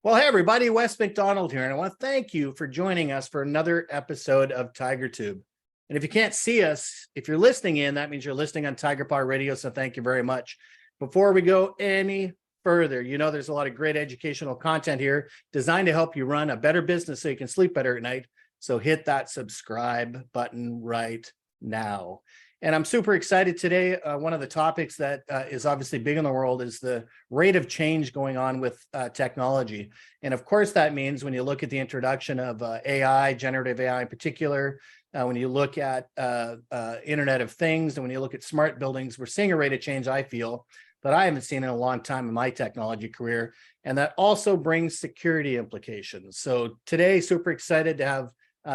Well, hey, everybody, West McDonald here, and I want to thank you for joining us for another episode of TigerTube. And if you can't see us, if you're listening in, that means you're listening on Tigerpaw Radio, so thank you very much. Before we go any further, there's a lot of great educational content here designed to help you run a better business so you can sleep better at night. So hit that subscribe button right now. And I'm super excited today. One of the topics that is obviously big in the world is the rate of change going on with technology. And of course, that means when you look at the introduction of AI, generative AI in particular, when you look at Internet of Things, and when you look at smart buildings, we're seeing a rate of change, I feel, that I haven't seen in a long time in my technology career. And that also brings security implications. So today, super excited to have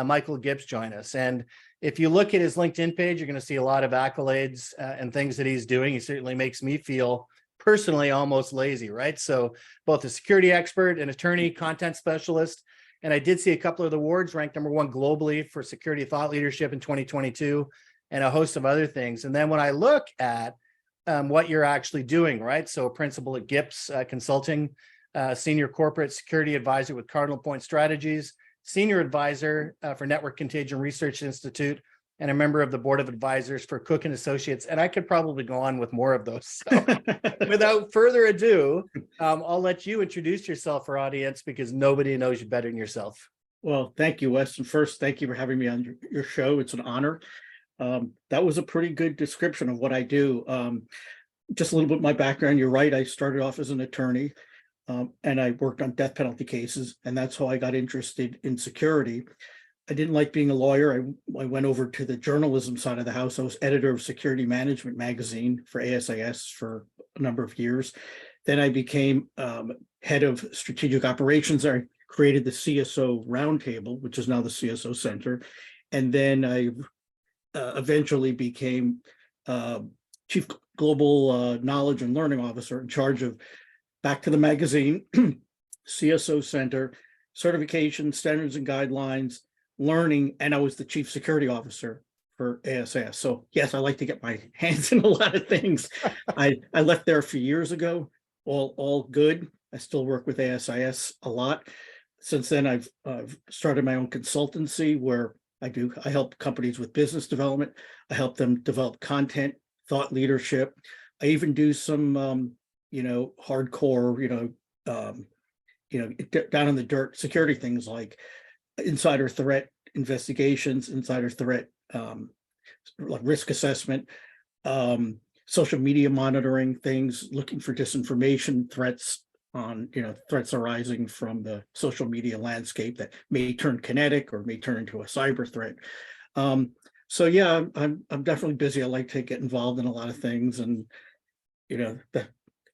Michael GIPS join us. And if you look at his LinkedIn page, you're going to see a lot of accolades and things that he's doing. He certainly makes me feel personally almost lazy, right? So both a security expert, an attorney, content specialist, and I did see a couple of the awards, ranked #1 globally for security thought leadership in 2022, and a host of other things. And then when I look at what you're actually doing, right? So a principal at GIPS Consulting, senior corporate security advisor with Cardinal Point Strategies, senior advisor for Network Contagion Research Institute, and a member of the board of advisors for Cook and Associates. And I could probably go on with more of those. So without further ado, I'll let you introduce yourself for audience because nobody knows you better than yourself. Well, thank you, Wes. And first, thank you for having me on your show. It's an honor. That was a pretty good description of what I do. Just a little bit of my background. You're right. I started off as an attorney. And I worked on death penalty cases, and that's how I got interested in security. I didn't like being a lawyer. I went over to the journalism side of the house. I was editor of Security Management magazine for ASIS for a number of years. Then I became head of strategic operations. I created the CSO Roundtable, which is now the CSO Center. And then I eventually became Chief Global Knowledge and Learning Officer in charge of back to the magazine, CSO Center, certification, standards and guidelines, learning, and I was the chief security officer for ASIS. So yes, I like to get my hands in a lot of things. I left there a few years ago, all good. I still work with ASIS a lot. Since then, I've started my own consultancy where I help companies with business development. I help them develop content, thought leadership. I even do some hardcore, down in the dirt security things like insider threat investigations, insider threat like risk assessment, social media monitoring things, looking for disinformation threats threats arising from the social media landscape that may turn kinetic or may turn into a cyber threat. So yeah, I'm definitely busy. I like to get involved in a lot of things, and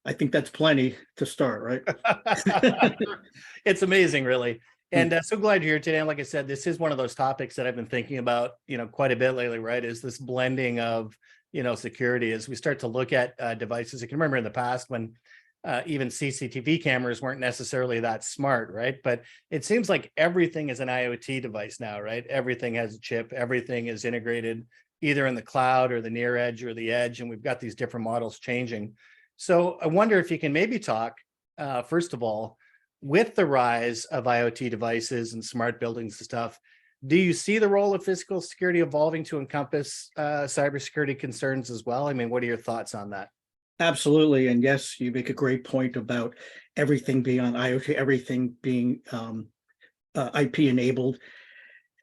I think that's plenty to start, right? It's amazing, really. And so glad you're here today. And like I said, this is one of those topics that I've been thinking about, quite a bit lately, right? Is this blending of, security as we start to look at devices. I can remember in the past when even CCTV cameras weren't necessarily that smart, right? But it seems like everything is an IoT device now, right? Everything has a chip, everything is integrated either in the cloud or the near edge or the edge. And we've got these different models changing. So I wonder if you can maybe talk, first of all, with the rise of IoT devices and smart buildings and stuff, do you see the role of physical security evolving to encompass cybersecurity concerns as well? I mean, what are your thoughts on that? Absolutely. And yes, you make a great point about everything being on IoT, everything being IP enabled.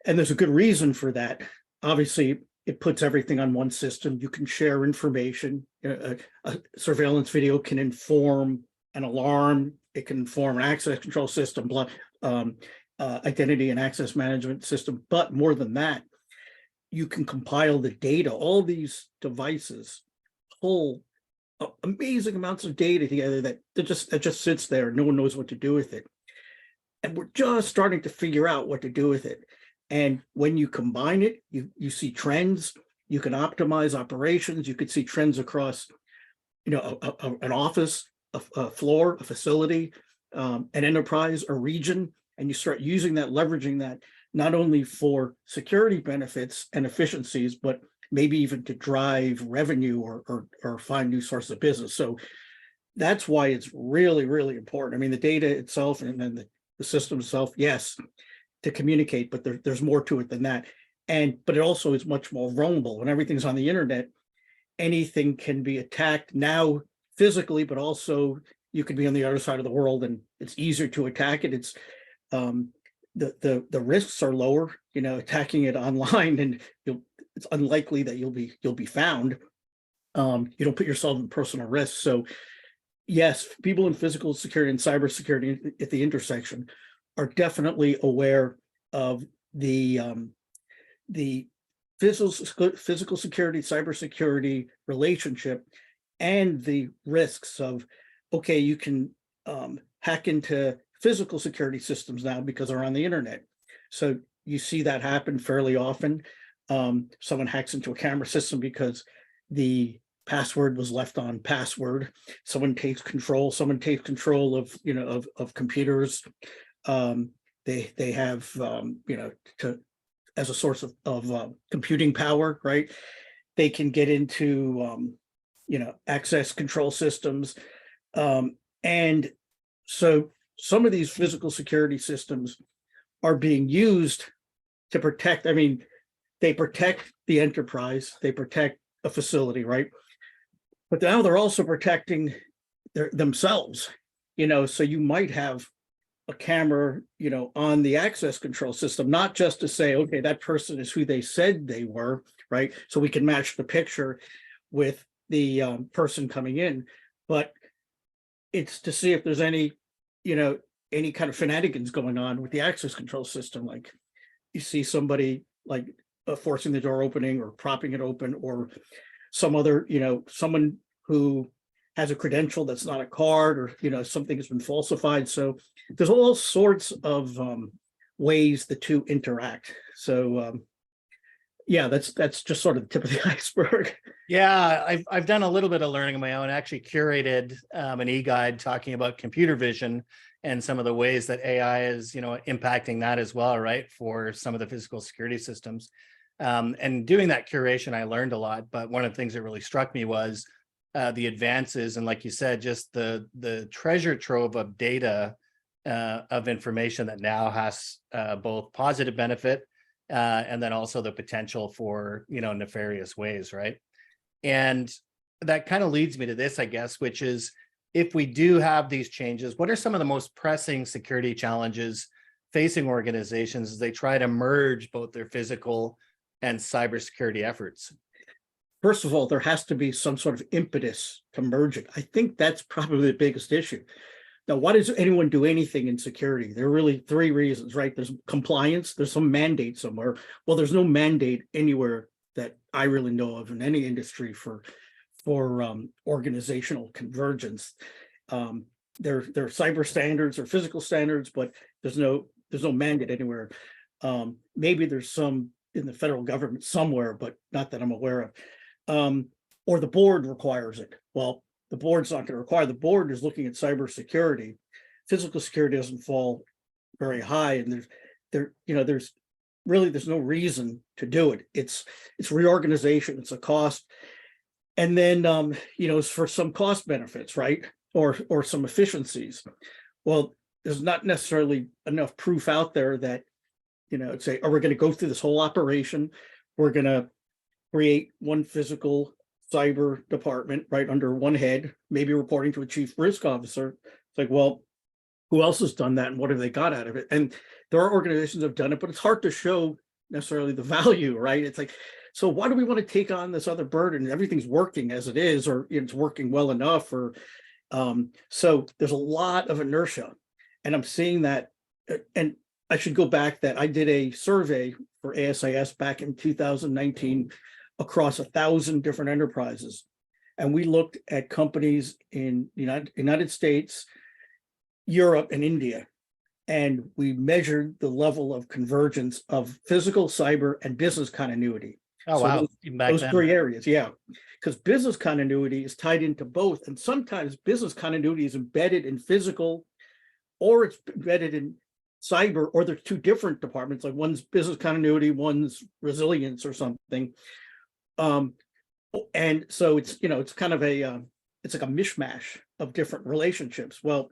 And there's a good reason for that. Obviously, it puts everything on one system. You can share information. A surveillance video can inform an alarm. It can inform an access control system, identity and access management system. But more than that, you can compile the data. All these devices pull amazing amounts of data together that just sits there. No one knows what to do with it. And we're just starting to figure out what to do with it. And when you combine it, you see trends. You can optimize operations. You could see trends across, an office, a floor, a facility, an enterprise, a region, and you start using that, leveraging that, not only for security benefits and efficiencies, but maybe even to drive revenue or find new sources of business. So that's why it's really, really important. I mean, the data itself and then the system itself, yes, to communicate, but there's more to it than that. But it also is much more vulnerable. When everything's on the internet, anything can be attacked now physically, but also you could be on the other side of the world and it's easier to attack it. It's the risks are lower, attacking it online, and it's unlikely that you'll be found. You don't put yourself in personal risk. So yes, people in physical security and cybersecurity at the intersection are definitely aware of the physical security, cybersecurity relationship, and the risks of, okay, you can hack into physical security systems now because they're on the internet. So you see that happen fairly often. Someone hacks into a camera system because the password was left on password. Someone takes control of of computers. They have as a source of computing power, right? They can get into access control systems, and so some of these physical security systems are being used to protect. I mean, they protect the enterprise, they protect a facility, right? But now they're also protecting themselves, so you might have a camera, on the access control system, not just to say, okay, that person is who they said they were, right? So we can match the picture with the person coming in, but it's to see if there's any kind of shenanigans going on with the access control system. Like you see somebody like forcing the door opening or propping it open, or some other, someone who has a credential that's not a card, or, something has been falsified. So there's all sorts of ways the two interact. So yeah, that's just sort of the tip of the iceberg. Yeah, I've done a little bit of learning on my own. Actually curated an e-guide talking about computer vision and some of the ways that AI is, impacting that as well, right? For some of the physical security systems. And doing that curation, I learned a lot. But one of the things that really struck me was the advances, and like you said, just the treasure trove of data, of information that now has both positive benefit and then also the potential for nefarious ways, right? And that kind of leads me to this, I guess, which is, if we do have these changes, what are some of the most pressing security challenges facing organizations as they try to merge both their physical and cybersecurity efforts? First of all, there has to be some sort of impetus to merge it. I think that's probably the biggest issue. Now, why does anyone do anything in security? There are really three reasons, right? There's compliance, there's some mandate somewhere. Well, there's no mandate anywhere that I really know of in any industry for organizational convergence. There are cyber standards or physical standards, but there's no mandate anywhere. Maybe there's some in the federal government somewhere, but not that I'm aware of. Or the board requires it. Well, the board's not going to require. The board is looking at cybersecurity. Physical security doesn't fall very high, and there's no reason to do it. It's reorganization. It's a cost, and then it's for some cost benefits, right? Or some efficiencies. Well, there's not necessarily enough proof out there that say, oh, we're going to go through this whole operation. We're going to create one physical cyber department right under one head, maybe reporting to a chief risk officer. It's like, well, who else has done that and what have they got out of it? And there are organizations that have done it, but it's hard to show necessarily the value, right? It's like, so why do we want to take on this other burden? Everything's working as it is, or it's working well enough, or so there's a lot of inertia. And I'm seeing that, and I should go back that I did a survey for ASIS back in 2019 across 1,000 different enterprises. And we looked at companies in the United States, Europe, and India. And we measured the level of convergence of physical, cyber, and business continuity. Oh, so wow. Those three areas, yeah. Because business continuity is tied into both. And sometimes business continuity is embedded in physical, or it's embedded in cyber, or there's two different departments, like one's business continuity, one's resilience or something. And so it's it's kind of it's like a mishmash of different relationships. Well,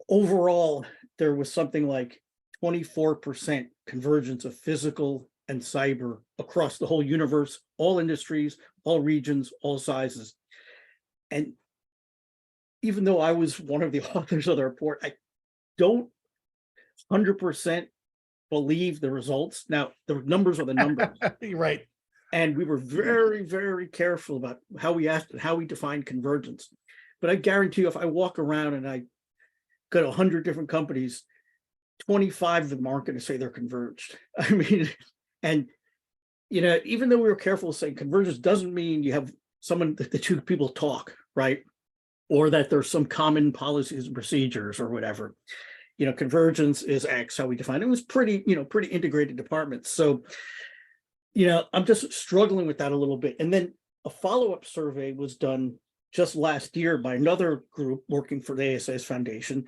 overall, there was something like 24% convergence of physical and cyber across the whole universe, all industries, all regions, all sizes. And even though I was one of the authors of the report, I don't 100% believe the results. Now, the numbers are the numbers. You're right. And we were very, very careful about how we asked and how we defined convergence. But I guarantee you, if I walk around and I go to 100 different companies, 25 of them aren't going to say they're converged. I mean, and, you know, even though we were careful saying convergence doesn't mean you have someone that the two people talk, right? Or that there's some common policies and procedures or whatever. You know, convergence is X, how we define it. It was pretty, you know, pretty integrated departments. So, you know, I'm just struggling with that a little bit. And then a follow-up survey was done just last year by another group working for the ASIS Foundation.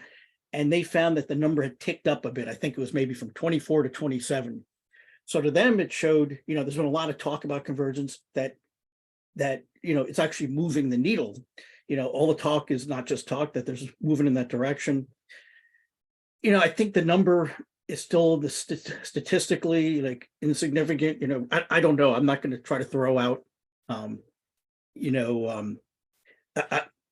And they found that the number had ticked up a bit. I think it was maybe from 24 to 27. So to them, it showed, you know, there's been a lot of talk about convergence that, you know, it's actually moving the needle. You know, all the talk is not just talk, that there's moving in that direction. You know, I think the number is still the statistically like insignificant. You know, I don't know. I'm not going to try to throw out, you know,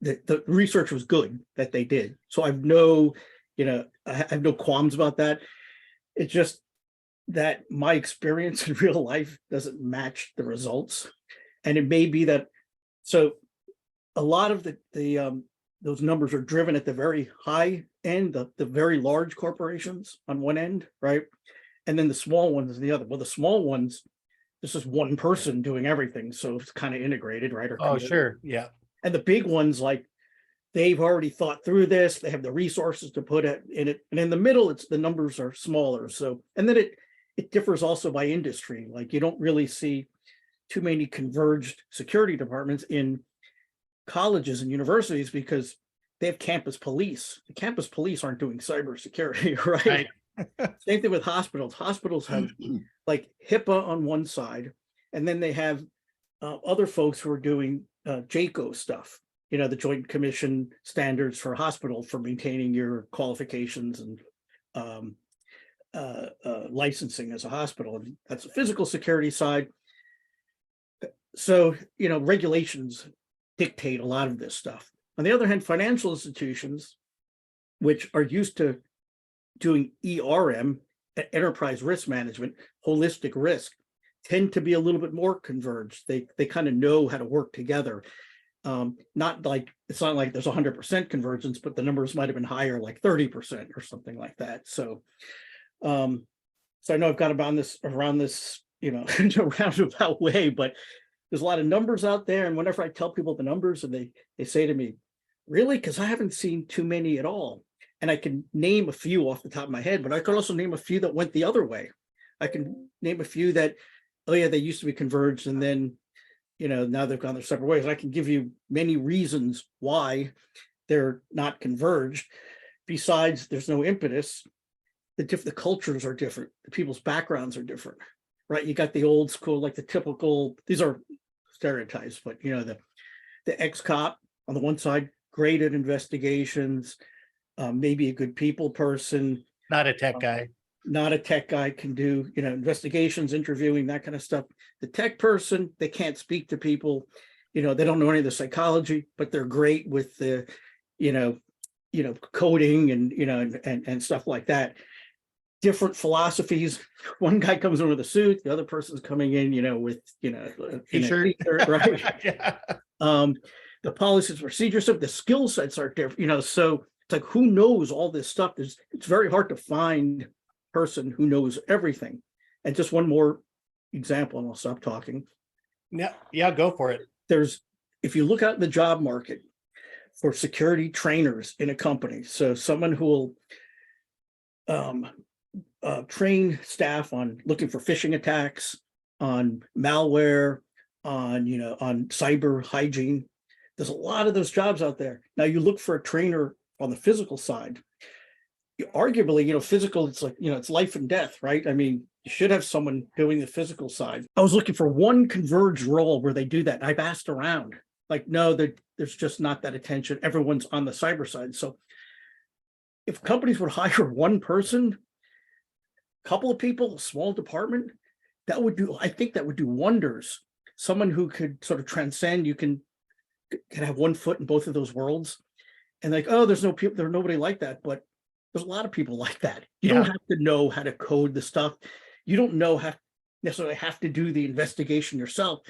the research was good that they did. So I've no, you know, I have no qualms about that. It's just that my experience in real life doesn't match the results. And it may be that, so a lot of those numbers are driven at the very high end, the very large corporations on one end, right? And then the small ones on the other. Well, the small ones, this is one person doing everything. So it's kind of integrated, right? Or Oh, sure. Yeah. And the big ones, like they've already thought through this, they have the resources to put it in it. And in the middle, it's the numbers are smaller. So, and then it differs also by industry. Like you don't really see too many converged security departments in colleges and universities because they have campus police. The campus police aren't doing cybersecurity, right? Same thing with hospitals. Hospitals have like HIPAA on one side, and then they have other folks who are doing JACO stuff, you know, the Joint Commission standards for hospital for maintaining your qualifications and licensing as a hospital. And that's the physical security side. So, you know, regulations dictate a lot of this stuff. On the other hand, financial institutions, which are used to doing ERM, enterprise risk management, holistic risk, tend to be a little bit more converged. They kind of know how to work together. Not like, it's not like there's 100% convergence, but the numbers might have been higher, like 30% or something like that. So, so I know I've got around this, you know, roundabout way, but there's a lot of numbers out there. And whenever I tell people the numbers and they say to me, really? Because I haven't seen too many at all. And I can name a few off the top of my head, but I could also name a few that went the other way. I can name a few that, oh yeah, they used to be converged and then, you know, now they've gone their separate ways. I can give you many reasons why they're not converged. Besides, there's no impetus. The cultures are different. The people's backgrounds are different, right? You got the old school, like the typical, these are stereotypes, but you know, the ex-cop on the one side, great at investigations, maybe a good people person. Not a tech guy. Not a tech guy, can do, you know, investigations, interviewing, that kind of stuff. The tech person, they can't speak to people, you know, they don't know any of the psychology, but they're great with the, you know, coding and, you know, and stuff like that. Different philosophies. One guy comes in with a suit, the other person's coming in, you know, with, you know, T-shirt, right? Yeah. The policies, procedures, so the skill sets are different, you know, so it's like, who knows all this stuff? It's very hard to find a person who knows everything. And just one more example, and I'll stop talking. Yeah, go for it. If you look out the job market for security trainers in a company, so someone who will train staff on looking for phishing attacks, on malware, on, you know, on cyber hygiene. There's a lot of those jobs out there. Now you look for a trainer on the physical side. Arguably, you know, physical, it's like, you know, it's life and death, right? I mean, you should have someone doing the physical side. I was looking for one converged role where they do that. I've asked around like, no, there's just not that attention. Everyone's on the cyber side. So if companies would hire one person, couple of people, a small department, I think that would do wonders. Someone who could sort of transcend, you can have one foot in both of those worlds. And like, oh, there's nobody like that, but there's a lot of people like that. You don't have to know how to code the stuff. You don't know how necessarily have to do the investigation yourself.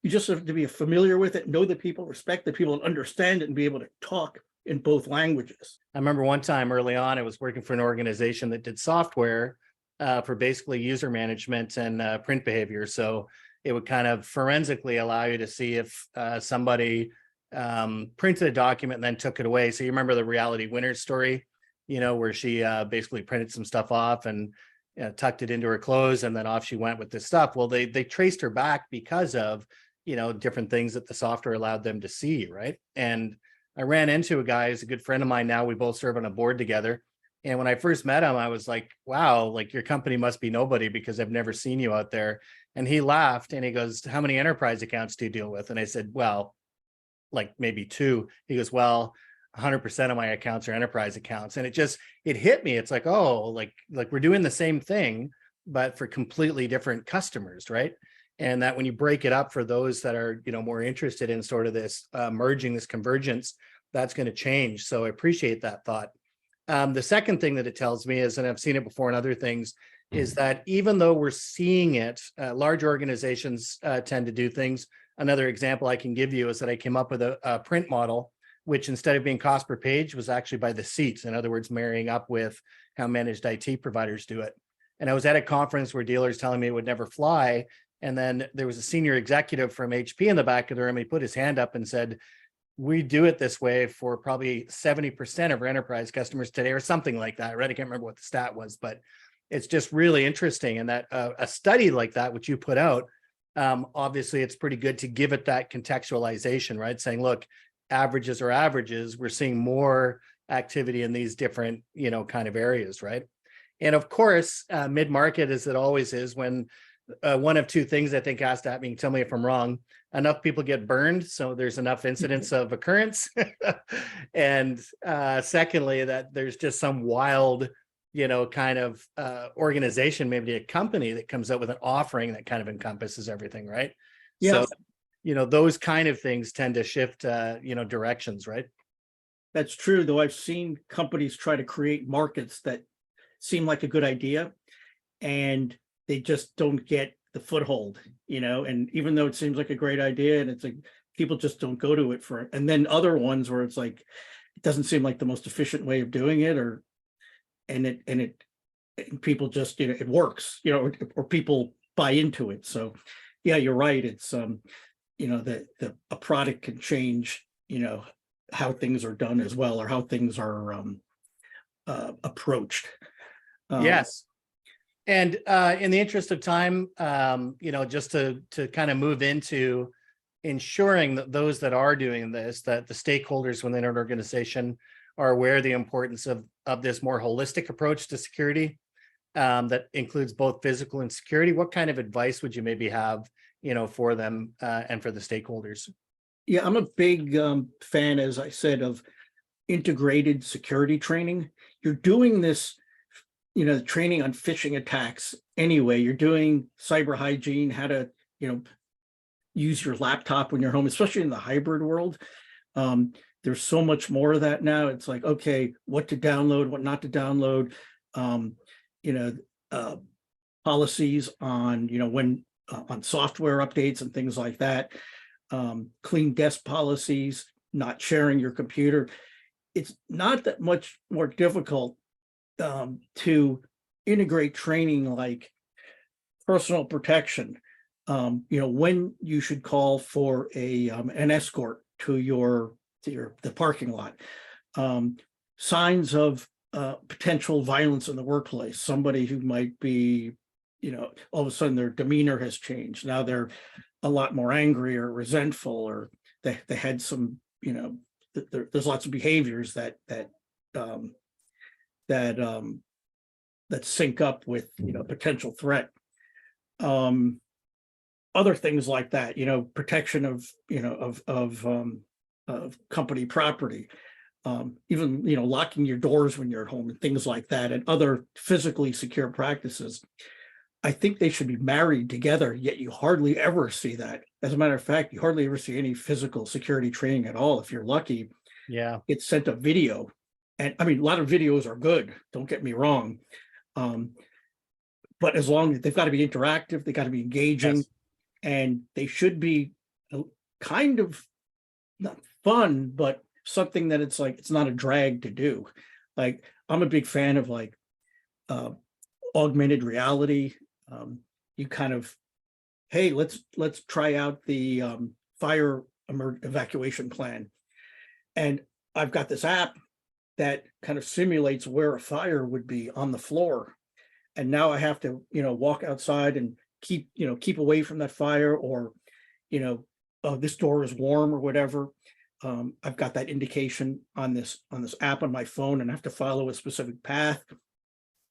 You just have to be familiar with it, know the people, respect the people, and understand it, and be able to talk in both languages. I remember one time early on, I was working for an organization that did software for basically user management and print behavior. So it would kind of forensically allow you to see if somebody printed a document and then took it away. So you remember the Reality Winners story, where she basically printed some stuff off and tucked it into her clothes, and then off she went with this stuff. Well, they traced her back because of different things that the software allowed them to see, right? And I ran into a guy who's a good friend of mine now. We both serve on a board together. And when I first met him, I was like, wow, like your company must be nobody because I've never seen you out there. And he laughed and he goes, how many enterprise accounts do you deal with? And I said, well, like maybe 2. He goes, well, 100% of my accounts are enterprise accounts. And it hit me. It's like, oh, like we're doing the same thing, but for completely different customers, right? And that when you break it up for those that are, more interested in sort of this merging, this convergence, that's going to change. So I appreciate that thought. The second thing that it tells me is, and I've seen it before in other things, is that even though we're seeing it, large organizations tend to do things. Another example I can give you is that I came up with a print model, which instead of being cost per page was actually by the seats. In other words, marrying up with how managed IT providers do it. And I was at a conference where dealers telling me it would never fly. And then there was a senior executive from HP in the back of the room. He put his hand up and said, we do it this way for probably 70% of our enterprise customers today, or something like that, right? I can't remember what the stat was, but it's just really interesting. And that a study like that, which you put out, obviously it's pretty good to give it that contextualization, right? Saying, look, averages are averages. We're seeing more activity in these different, kind of areas, right? And of course, mid-market, as it always is, when one of two things I think has to happen, tell me if I'm wrong, enough people get burned, so there's enough incidents of occurrence. And secondly, that there's just some wild, kind of organization, maybe a company that comes up with an offering that kind of encompasses everything, right? Yeah. So, those kind of things tend to shift, directions, right? That's true, though I've seen companies try to create markets that seem like a good idea, and they just don't get the foothold, and even though it seems like a great idea, and it's like people just don't go to it for it. And then other ones where it's like it doesn't seem like the most efficient way of doing it, and people just, it works, or people buy into it. So yeah, you're right. It's a product can change, how things are done as well, or how things are approached. Yes. And in the interest of time, just to kind of move into ensuring that those that are doing this, that the stakeholders within an organization are aware of the importance of this more holistic approach to security that includes both physical and security. What kind of advice would you maybe have, for them and for the stakeholders? Yeah, I'm a big fan, as I said, of integrated security training. You're doing this, training on phishing attacks anyway. You're doing cyber hygiene, how to, use your laptop when you're home, especially in the hybrid world. There's so much more of that now. It's like, okay, what to download, what not to download, policies on, when on software updates and things like that, clean desk policies, not sharing your computer. It's not that much more difficult to integrate training like personal protection, when you should call for an escort to the parking lot, signs of potential violence in the workplace, somebody who might be, all of a sudden their demeanor has changed. Now they're a lot more angry or resentful, or they had some, there's lots of behaviors that sync up with, potential threat. other things like that, protection of company property, even, locking your doors when you're at home and things like that, and other physically secure practices. I think they should be married together, yet you hardly ever see that. As a matter of fact, you hardly ever see any physical security training at all. If you're lucky, Yeah. it's sent a video. And I mean, a lot of videos are good, don't get me wrong. But as long as they've got to be interactive, they got to be engaging, Yes. and they should be kind of not fun, but something that it's like, it's not a drag to do. Like, I'm a big fan of like augmented reality. You kind of, hey, let's try out the fire evacuation plan. And I've got this app that kind of simulates where a fire would be on the floor. And now I have to, walk outside and keep away from that fire, or, oh, this door is warm or whatever. I've got that indication on this app on my phone, and I have to follow a specific path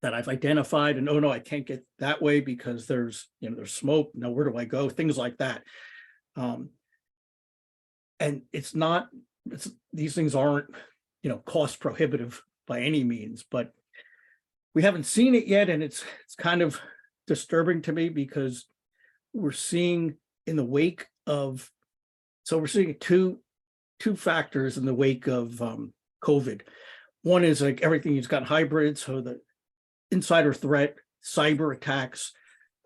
that I've identified. And oh no, I can't get that way because there's smoke. Now where do I go? Things like that. And these things aren't, cost prohibitive by any means, but we haven't seen it yet. And it's kind of disturbing to me, because we're seeing in the wake of, so we're seeing two factors in the wake of COVID. One is like everything's got hybrid, so the insider threat, cyber attacks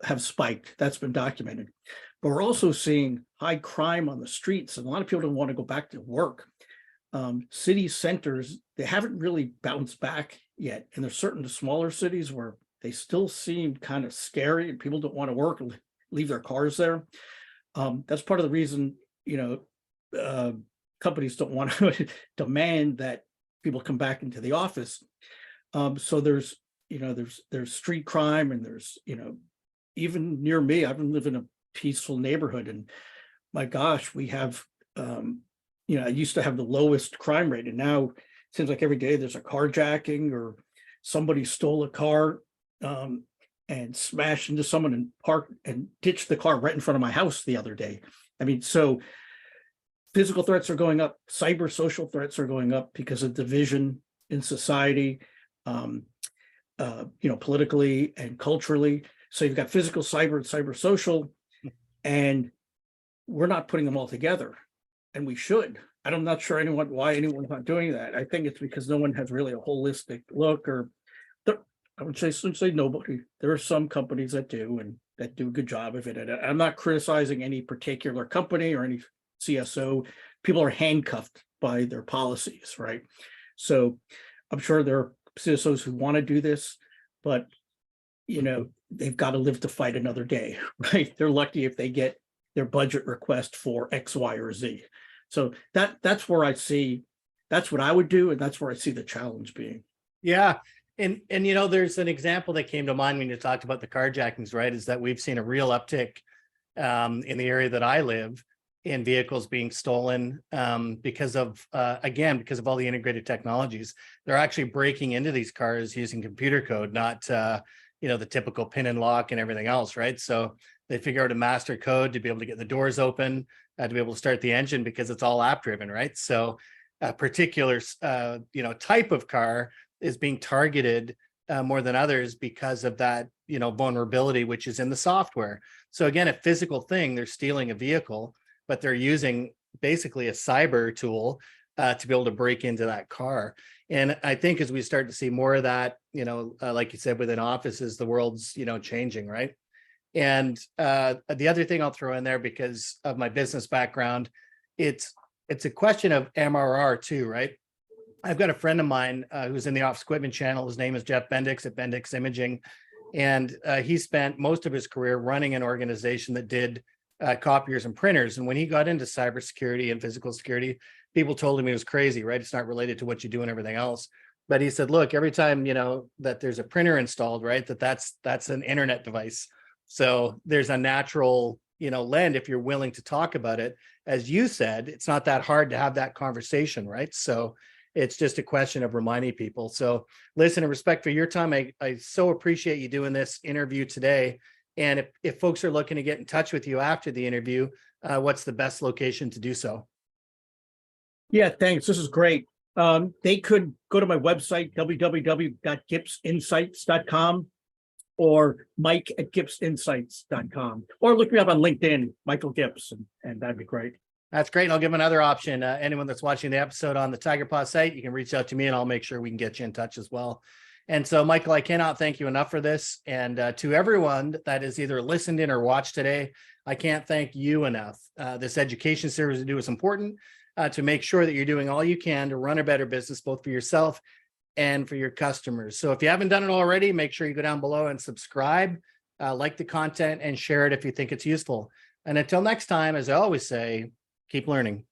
have spiked. That's been documented. But we're also seeing high crime on the streets, and a lot of people don't want to go back to work. City centers, they haven't really bounced back yet. And there's certain smaller cities where they still seem kind of scary, and people don't want to work and leave their cars there. That's part of the reason, companies don't want to demand that people come back into the office. So there's street crime, and there's, even near me, I've been living in a peaceful neighborhood, and my gosh, we have, I used to have the lowest crime rate, and now it seems like every day there's a carjacking, or somebody stole a car and smashed into someone and parked and ditched the car right in front of my house the other day. I mean, so physical threats are going up, cyber social threats are going up because of division in society, politically and culturally. So you've got physical, cyber, and cyber social, and we're not putting them all together, and we should. I'm not sure why anyone's not doing that. I think it's because no one has really a holistic look, or I would say nobody. There are some companies that do, and that do a good job of it. And I'm not criticizing any particular company or any CSO. People are handcuffed by their policies, right? So I'm sure there are CSOs who want to do this, but they've got to live to fight another day, right? They're lucky if they get their budget request for X, Y, or Z. So that's where that's what I would do, and that's where I see the challenge being. Yeah. And there's an example that came to mind when you talked about the carjackings, right? Is that we've seen a real uptick in the area that I live in vehicles being stolen because of all the integrated technologies. They're actually breaking into these cars using computer code, not the typical pin and lock and everything else, right? So they figure out a master code to be able to get the doors open, to be able to start the engine, because it's all app driven, right? So a particular type of car is being targeted more than others because of that vulnerability, which is in the software. So again, a physical thing, they're stealing a vehicle, but they're using basically a cyber tool to be able to break into that car. And I think as we start to see more of that, like you said, within offices, the world's changing, right? And the other thing I'll throw in there, because of my business background, it's a question of MRR too, right? I've got a friend of mine who's in the office equipment channel. His name is Jeff Bendix at Bendix Imaging. And he spent most of his career running an organization that did copiers and printers. And when he got into cybersecurity and physical security, people told him he was crazy, right? It's not related to what you do and everything else. But he said, look, every time, that there's a printer installed, right, that's an internet device. So there's a natural, lend if you're willing to talk about it. As you said, it's not that hard to have that conversation, right? So it's just a question of reminding people. So listen, in respect for your time, I so appreciate you doing this interview today. And if folks are looking to get in touch with you after the interview, what's the best location to do so? Yeah, thanks. This is great. They could go to my website, www.gipsinsights.com, or mike@gipsinsights.com, or look me up on LinkedIn, Michael Gips, and that'd be great. That's great. And I'll give another option. Anyone that's watching the episode on the Tigerpaw site, you can reach out to me and I'll make sure we can get you in touch as well. And so, Michael, I cannot thank you enough for this. And to everyone that has either listened in or watched today, I can't thank you enough. This education series we do is important to make sure that you're doing all you can to run a better business, both for yourself and for your customers. So if you haven't done it already, make sure you go down below and subscribe, like the content, and share it if you think it's useful. And until next time, as I always say, keep learning.